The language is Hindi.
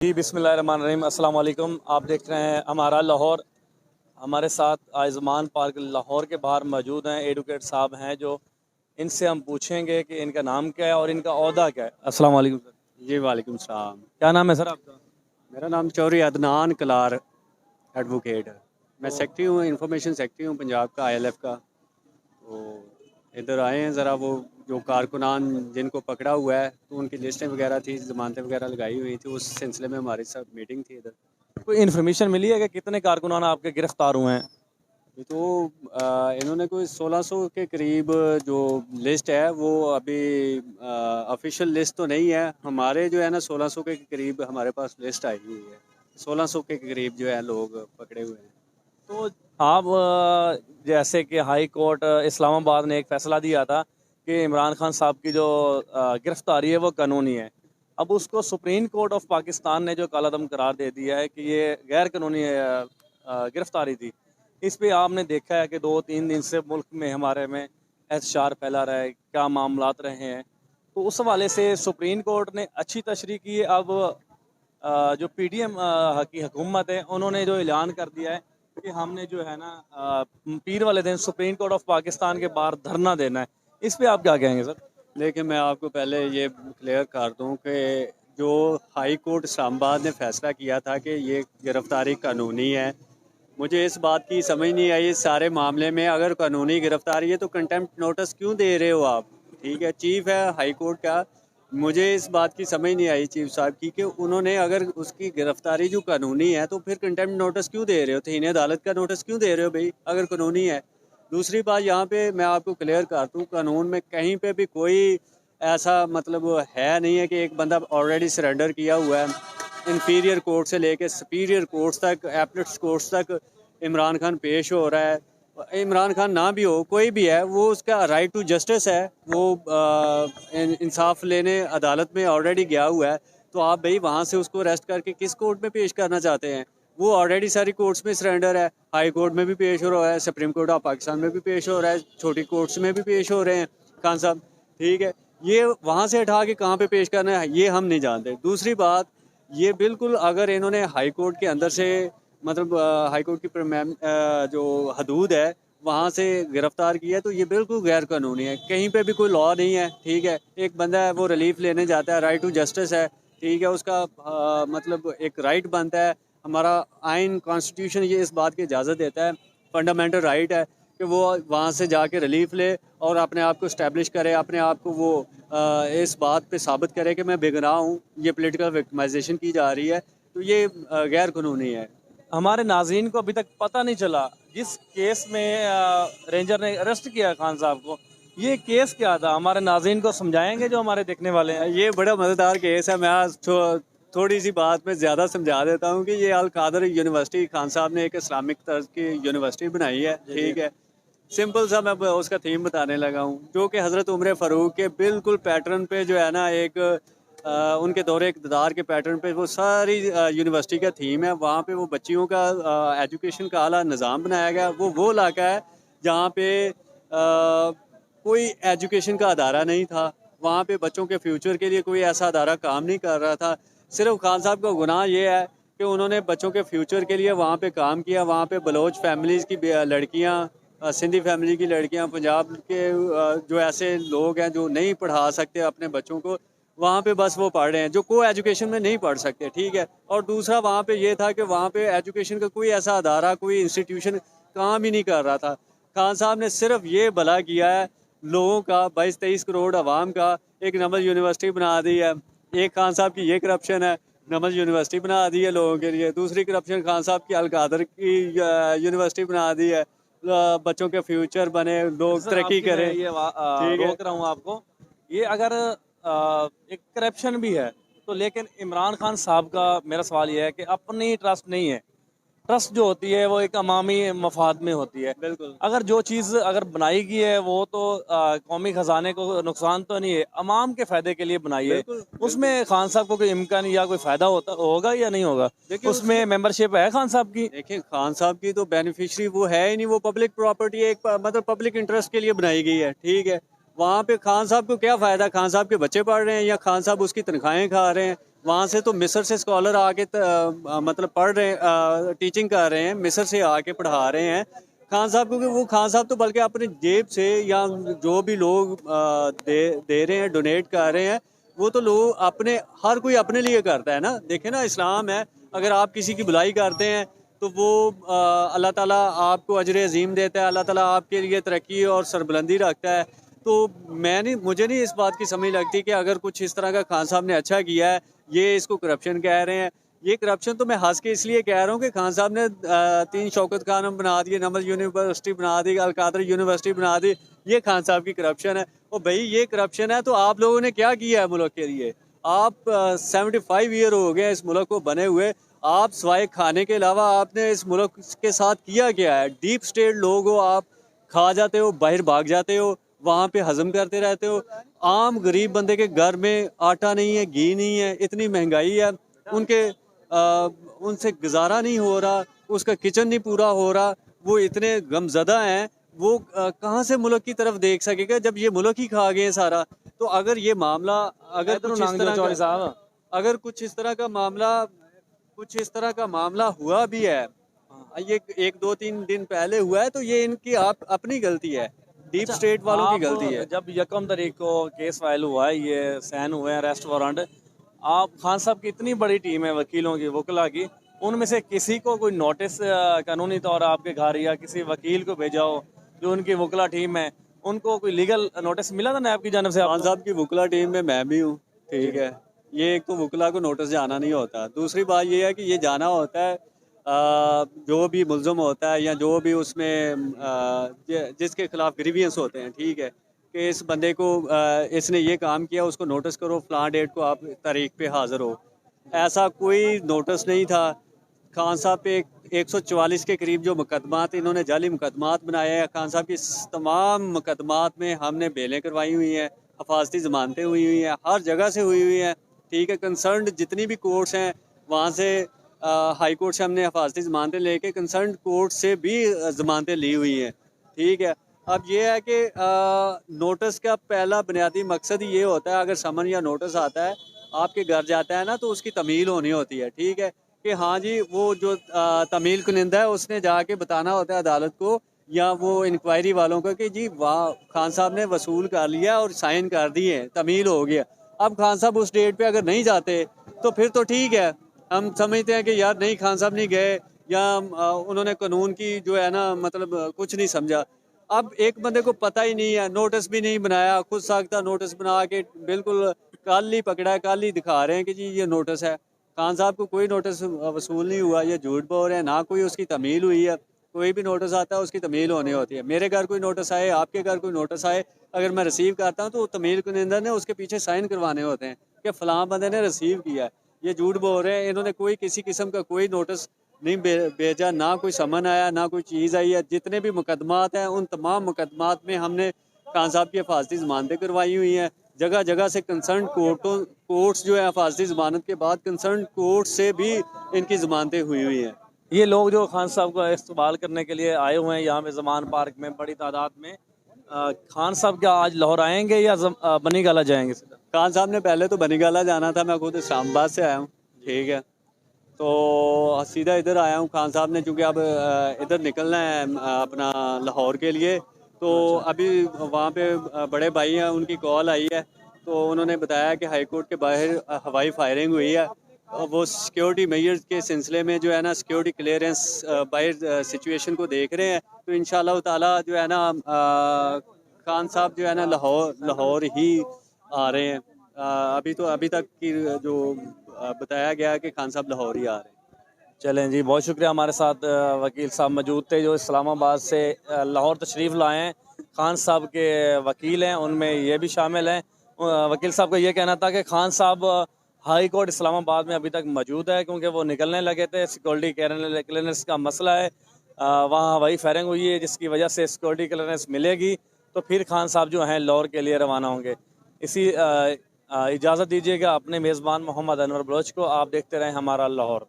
जी बिस्मिल्लाहिर्रहमानिर्रहीम अस्सलाम वालेकुम। आप देख रहे हैं हमारा लाहौर। हमारे साथ आयज़मान पार्क लाहौर के बाहर मौजूद हैं एडवोकेट साहब हैं, जो इनसे हम पूछेंगे कि इनका नाम क्या है और इनका ओहदा क्या है। अस्सलाम वालेकुम सर। जी वालेकुम सलाम। क्या नाम है सर आपका? मेरा नाम चौधरी अदनान कलार एडवोकेट है। मैं तो सेक्रेटरी हूँ, इंफॉर्मेशन सेक्रेटरी हूँ पंजाब का आईएलएफ का। तो इधर आए हैं ज़रा, वो जो कारकुनान जिनको पकड़ा हुआ है तो उनकी लिस्टें वगैरह थी, ज़मानतें वगैरह लगाई हुई थी, उस सिलसिले में हमारे साथ मीटिंग थी इधर। कोई इन्फॉर्मेशन मिली है कि कितने कारकुनान आपके गिरफ्तार हुए हैं? ये तो इन्होंने कोई 1600 के करीब जो लिस्ट है वो अभी ऑफिशियल लिस्ट तो नहीं है। हमारे जो है ना 1600 के करीब हमारे पास लिस्ट आई हुई है। 1600 के करीब जो है लोग पकड़े हुए हैं। तो आप जैसे कि हाई कोर्ट इस्लामाबाद ने एक फ़ैसला दिया था कि इमरान खान साहब की जो गिरफ्तारी है वो कानूनी है। अब उसको सुप्रीम कोर्ट ऑफ पाकिस्तान ने जो कालादम करार दे दिया है कि ये गैर कानूनी गिरफ्तारी थी। इस पे आपने देखा है कि 2-3 दिन से मुल्क में हमारे में एहतशार फैला रहा है, क्या मामलात रहे हैं। तो उस हवाले से सुप्रीम कोर्ट ने अच्छी तशरीह की है। अब जो पीडीएम की हुकूमत है, उन्होंने जो ऐलान कर दिया है कि हमने जो है ना पीर वाले दिन सुप्रीम कोर्ट ऑफ पाकिस्तान के बाहर धरना देना है। इस पे आप क्या कहेंगे सर? देखिए, मैं आपको पहले ये क्लियर कर दूं कि जो हाई कोर्ट इस्लामाबाद ने फैसला किया था कि ये गिरफ्तारी कानूनी है, मुझे इस बात की समझ नहीं आई इस सारे मामले में। अगर कानूनी गिरफ्तारी है तो कंटेम्प्ट नोटिस क्यों दे रहे हो आप? ठीक है, चीफ है हाई कोर्ट का। मुझे इस बात की समझ नहीं आई चीफ साहब की कि उन्होंने अगर उसकी गिरफ्तारी जो कानूनी है तो फिर कंटेम्प्ट नोटिस क्यों दे रहे हो, तहीन अदालत का नोटिस क्यों दे रहे हो भाई अगर कानूनी है। दूसरी बात यहाँ पे मैं आपको क्लियर कर दूँ, कानून में कहीं पे भी कोई ऐसा मतलब है नहीं है कि एक बंदा ऑलरेडी सरेंडर किया हुआ है। इंफीरियर कोर्ट से लेके सुपीरियर कोर्ट्स तक, एपलेट्स कोर्ट्स तक इमरान खान पेश हो रहा है। इमरान खान ना भी हो, कोई भी है, वो उसका राइट टू जस्टिस है। वो इंसाफ लेने अदालत में ऑलरेडी गया हुआ है। तो आप भाई वहाँ से उसको अरेस्ट करके किस कोर्ट में पेश करना चाहते हैं? वो ऑलरेडी सारी कोर्ट्स में सरेंडर है। हाई कोर्ट में भी पेश हो रहा है, सुप्रीम कोर्ट ऑफ पाकिस्तान में भी पेश हो रहा है, छोटी कोर्ट्स में भी पेश हो रहे हैं खान साहब। ठीक है, ये वहाँ से उठा के कहाँ पे पेश करना है ये हम नहीं जानते। दूसरी बात, ये बिल्कुल अगर इन्होंने हाई कोर्ट के अंदर से मतलब हाई कोर्ट की जो हदूद है वहाँ से गिरफ्तार किया है तो ये बिल्कुल गैर कानूनी है। कहीं पे भी कोई लॉ नहीं है। ठीक है, एक बंदा है वो रिलीफ लेने जाता है, राइट टू जस्टिस है। ठीक है, उसका मतलब एक राइट बनता है। हमारा आइन कॉन्स्टिट्यूशन ये इस बात की इजाज़त देता है, फंडामेंटल राइट है कि वो वहाँ से जाके रिलीफ ले और अपने आप को इस्टेब्लिश करे, अपने आप को वो इस बात पे साबित करे कि मैं बेगुनाह हूँ। ये पॉलिटिकल विक्टिमाइजेशन की जा रही है तो ये गैर कानूनी है। हमारे नाज़रीन को अभी तक पता नहीं चला, जिस केस में रेंजर ने अरेस्ट किया खान साहब को, ये केस क्या था? हमारे नाज़रीन को समझाएंगे जो हमारे देखने वाले हैं। ये बड़ा मज़ेदार केस है। मैं आज थोड़ी सी बात में ज़्यादा समझा देता हूँ कि ये अल कादर यूनिवर्सिटी, खान साहब ने एक इस्लामिक तर्ज की यूनिवर्सिटी बनाई है। ठीक है, सिंपल सा मैं उसका थीम बताने लगा हूँ, जो कि हज़रत उमर फ़ारूक के बिल्कुल पैटर्न पे जो है ना, एक उनके दौरे इक़्तिदार के पैटर्न पे वो सारी यूनिवर्सिटी का थीम है। वहाँ पे वो बच्चियों का एजुकेशन का आला निज़ाम बनाया गया। वो इलाका है जहाँ पे कोई एजुकेशन का अदारा नहीं था। वहाँ पे बच्चों के फ्यूचर के लिए कोई ऐसा अदारा काम नहीं कर रहा था। सिर्फ खान साहब का गुनाह ये है कि उन्होंने बच्चों के फ्यूचर के लिए वहाँ पे काम किया। वहाँ पे बलोच फैमिलीज़ की लड़कियाँ, सिंधी फैमिली की लड़कियाँ, पंजाब के जो ऐसे लोग हैं जो नहीं पढ़ा सकते अपने बच्चों को, वहाँ पे बस वो पढ़ रहे हैं जो को एजुकेशन में नहीं पढ़ सकते। ठीक है, और दूसरा वहाँ पे ये था कि वहाँ पे एजुकेशन का कोई ऐसा अदारा, कोई इंस्टीट्यूशन काम ही नहीं कर रहा था। खान साहब ने सिर्फ ये भला किया है लोगों का, 22-23 करोड़ आवाम का, एक नमल यूनिवर्सिटी बना दी है। एक खान साहब की ये करप्शन है, नमल यूनिवर्सिटी बना दी है लोगों के लिए। दूसरी करप्शन खान साहब की अल कादर की यूनिवर्सिटी बना दी है। बच्चों के फ्यूचर बने, लोग सर तरक्की आपकी मैं करें। ये ठीक है, रोक रहा हूँ आपको। ये अगर एक करप्शन भी है तो, लेकिन इमरान खान साहब का मेरा सवाल ये है कि अपनी ट्रस्ट नहीं है। ट्रस्ट जो होती है वो एक अवामी मफाद में होती है। बिल्कुल अगर जो चीज़ अगर बनाई गई है वो तो कौमी ख़जाने को नुकसान तो नहीं है, अवाम के फ़ायदे के लिए बनाई है। बिल्कुल बिल्कुल। उसमें खान साहब को कोई इम्कान या कोई फ़ायदा होता होगा या नहीं होगा? देखिए उसमें मेंबरशिप है खान साहब की? देखिए, खान साहब की तो बेनिफिशरी वो है ही नहीं। वो पब्लिक प्रॉपर्टी है, एक मतलब पब्लिक इंटरेस्ट के लिए बनाई गई है। ठीक है, वहाँ पे खान साहब को क्या फ़ायदा? खान साहब के बच्चे पढ़ रहे हैं या खान साहब उसकी तनख्वाहें खा रहे हैं? वहाँ से तो मिस्र से स्कॉलर आके मतलब पढ़ रहे हैं, टीचिंग कर रहे हैं, मिस्र से आके पढ़ा रहे हैं खान साहब, क्योंकि वो खान साहब तो बल्कि अपनी जेब से या जो भी लोग दे रहे हैं, डोनेट कर रहे हैं, वो तो लोग अपने, हर कोई अपने लिए करता है ना। देखे ना, इस्लाम है, अगर आप किसी की बुराई करते हैं तो वो अल्लाह ताला आपको अजर अजीम देता है, अल्लाह ताला आपके लिए तरक्की और सरबुलंदी रखता है। तो मुझे नहीं इस बात की समझ लगती कि अगर कुछ इस तरह का खान साहब ने अच्छा किया है, ये इसको करप्शन कह रहे हैं। ये करप्शन तो मैं हंस के इसलिए कह रहा हूँ कि खान साहब ने 3 शौकत खान बना दिए, नमल यूनिवर्सिटी बना दी, अलकादर यूनिवर्सिटी बना दी, ये खान साहब की करप्शन है। और भाई ये करप्शन है तो आप लोगों ने क्या किया है मुल्क के लिए? आप 75 ईयर हो गए इस मुल्क को बने हुए, आप सवाए खाने के अलावा आपने इस मुल्क के साथ किया क्या है? डीप स्टेट लोग हो आप, खा जाते हो, बाहर भाग जाते हो, वहाँ पे हजम करते रहते हो। आम गरीब बंदे के घर में आटा नहीं है, घी नहीं है, इतनी महंगाई है, उनके उनसे गुजारा नहीं हो रहा, उसका किचन नहीं पूरा हो रहा, वो इतने गमजदा हैं, वो कहाँ से मुल्क की तरफ देख सकेगा जब ये मुल्क ही खा गए सारा। तो अगर ये मामला, अगर कुछ इस तरह चौधरी साहब का, अगर कुछ इस तरह का मामला, कुछ इस तरह का मामला हुआ भी है, ये 1 2 3 दिन पहले हुआ है, तो ये इनकी अपनी गलती है, डीप स्टेट वालों की आप गलती है। जब 1 तारीख को केस फाइल हुआ है, ये साइन हुए हैं अरेस्ट वारंट, आप खान साहब की इतनी बड़ी टीम है वकीलों की, वकला की, उनमें से किसी को कोई नोटिस कानूनी तौर आपके घर या किसी वकील को भेजा हो जो उनकी वकला टीम है, उनको कोई लीगल नोटिस मिला था नैब की जानब से? खान साहब की वकला टीम में मैं भी हूँ, ठीक है। ये एक तो वकला को नोटिस जाना नहीं होता, दूसरी बात ये है कि ये जाना होता है जो भी मुल्ज़म होता है या जो भी उसमें जिसके खिलाफ ग्रीवियंस होते हैं, ठीक है, कि इस बंदे को इसने ये काम किया, उसको नोटिस करो, फलां डेट को आप तारीख पे हाज़िर हो। ऐसा कोई नोटिस नहीं था। खान साहब पे 144 के करीब जो मुकदमात इन्होंने जाली मुकदमात बनाए हैं, खान साहब की तमाम मुकदमात में हमने बेलें करवाई हुई हैं, हफाजती ज़मानतें हुई हुई हैं, हर जगह से हुई हुई हैं, ठीक है। कंसर्न जितनी भी कोर्ट्स हैं वहाँ से, हाई कोर्ट से हमने हफाजती ज़मानतें लेके कंसर्न कोर्ट से भी ज़मानतें ली हुई हैं, ठीक है। अब ये है कि नोटिस का पहला बुनियादी मकसद ही ये होता है, अगर समन या नोटिस आता है आपके घर जाता है ना, तो उसकी तमील होनी होती है, ठीक है, कि हाँ जी वो जो तमील कुनिंदा है उसने जाके बताना होता है अदालत को या वो इंक्वायरी वालों को कि जी वाह, खान साहब ने वसूल कर लिया और साइन कर दिए, तमील हो गया। अब खान साहब उस डेट पे अगर नहीं जाते तो फिर तो ठीक है, हम समझते हैं कि यार नहीं, खान साहब नहीं गए या उन्होंने कानून की जो है ना, मतलब कुछ नहीं समझा। अब एक बंदे को पता ही नहीं है, नोटिस भी नहीं बनाया, खुद साख्ता नोटिस बना के बिल्कुल कल ही पकड़ा है, कल ही दिखा रहे हैं कि जी ये नोटिस है। खान साहब को कोई नोटिस वसूल नहीं हुआ, ये झूठ बोल रहे हैं, ना कोई उसकी तमील हुई है। कोई भी नोटिस आता है उसकी तमील होनी होती है। मेरे घर कोई नोटिस आए, आपके घर कोई नोटिस आए, अगर मैं रिसीव करता हूँ तो तमील कुनिंदा ने उसके पीछे साइन करवाने होते हैं कि फ़लाँ बंदे ने रिसीव किया है। ये झूठ बोल रहे हैं, इन्होंने कोई किसी किस्म का कोई नोटिस नहीं भेजा, ना कोई समन आया, ना कोई चीज़ आई है। जितने भी मुकदमात हैं उन तमाम मुकदमात में हमने खान साहब की हिफाजती ज़मानतें करवाई हुई हैं। जगह जगह से कंसर्न कोर्ट्स जो है हिफाजती ज़मानत के बाद कंसर्न कोर्ट से भी इनकी ज़मानतें हुई हुई हैं। ये लोग जो खान साहब का इस्तेमाल करने के लिए आए हुए हैं यहाँ पे जमान पार्क में बड़ी तादाद में, खान साहब क्या आज लाहौर आएंगे या बनी गाला जाएंगे सीधा? खान साहब ने पहले तो बनीगाला जाना था, मैं खुद इस्लामाबाद से आया हूँ, ठीक है, तो सीधा इधर आया हूँ। खान साहब ने चूँकि अब इधर निकलना है अपना लाहौर के लिए, तो अभी वहाँ पे बड़े भाई हैं, उनकी कॉल आई है, तो उन्होंने बताया कि हाई कोर्ट के बाहर हवाई फायरिंग हुई है और वो सिक्योरिटी मेजर्स के सिलसिले में जो है ना, सिक्योरिटी क्लियरेंस बाहर सिचुएशन को देख रहे हैं। तो इंशाल्लाह ताला जो है ना खान साहब जो है ना लाहौर ही आ रहे हैं। अभी तक की जो बताया गया कि खान साहब लाहौर ही आ रहे हैं। चलें जी, बहुत शुक्रिया। हमारे साथ वकील साहब मौजूद थे जो इस्लामाबाद से लाहौर तशरीफ़ लाए हैं। खान साहब के वकील हैं, उनमें ये भी शामिल हैं। वकील साहब का ये कहना था कि खान साहब हाई कोर्ट इस्लामाबाद में अभी तक मौजूद है क्योंकि वो निकलने लगे थे। सिक्योरिटी क्लियरेंस का मसला है, वहाँ हवाई फायरिंग हुई है जिसकी वजह से सिक्योरिटी क्लियरेंस मिलेगी तो फिर खान साहब जो हैं लाहौर के लिए रवाना होंगे। इसी इजाज़त दीजिएगा अपने मेज़बान मोहम्मद अनवर बलोच को। आप देखते रहें हमारा लाहौर।